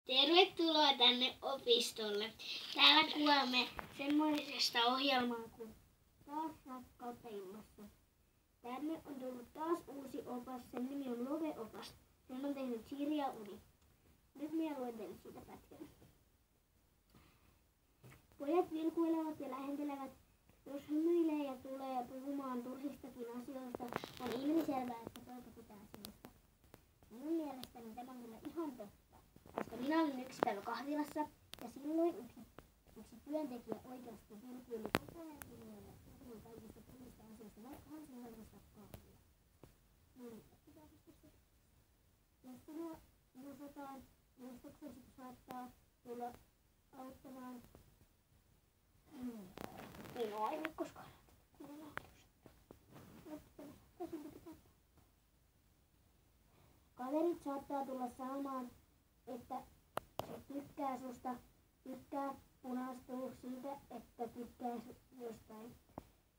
Tervetuloa tänne opistolle. Täällä kuulemme semmoisesta ohjelmaa kuin Taas rakkautta ilmassa. Tänne on tullut taas uusi opas. Sen nimi on Love-opas. Sen on tehnyt Sirja Uni. Nyt minä luen teille siitä pätkän. Pojat vilkuilevat ja lähentelevät. Jos hymyilee ja tulee puhumaan turhistakin asioista, on ilmiselvää, että poika pitää sinusta. Minun mielestäni tämä on kyllä ihan totta. Koska minä olin yksi päivä kahvilassa ja silloin yksi työntekijä oikeasti vilkuili koko ajan minulle ja puhui kaikista turhista asioista, vaikka hän sinua ilmasta kahvia. Jos sinua muistetaan, muistuksesi saattaa tulla auttamaan. Minua ei ole koskaan kaverit saattaa tulla sanomaan, että se tykkää susta, tykkää punastuu siitä, että tykkää jostain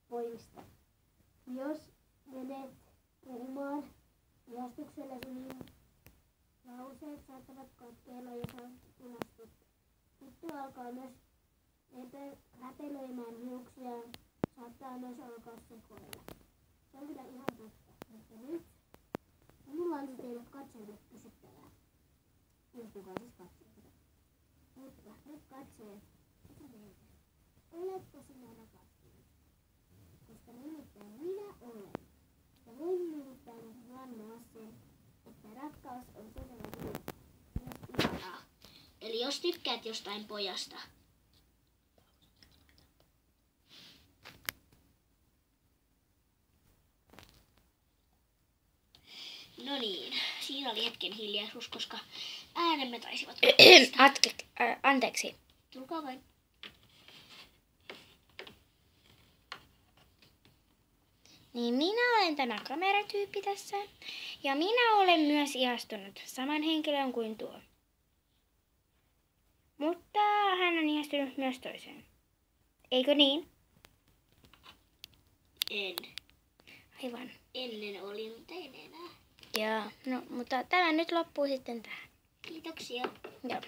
pojista. Jos menet puhumaan ihastuksellesi, niin lauseet saattavat katkeilla ja sä punastut. Tyttö alkaa myös räpelöimään hiuksiaan, saattaa myös alkaa sekoilla. Se on kyllä ihan totta, mutta nyt minulla olisi teille katsojille kysyttävää. Istukaa siis katsojille. Mutta nyt katsojat, oletko sinä rakastunut? Koska nimittäin minä olen. Ja voin nimittäin vannoa sen, että rakkaus on todella myös ihanaa. Eli jos tykkäät jostain pojasta, no niin, siinä oli hetken hiljaisuus, koska äänemme taisivat Anteeksi. Tulkaa vain. Niin minä olen tämä kameratyyppi tässä. Ja minä olen myös ihastunut saman henkilön kuin tuo. Mutta hän on ihastunut myös toiseen. Eikö niin? En. Aivan. Ennen olin, mutta en enää. Joo, no mutta tämä nyt loppuu sitten tähän. Kiitoksia. Joo.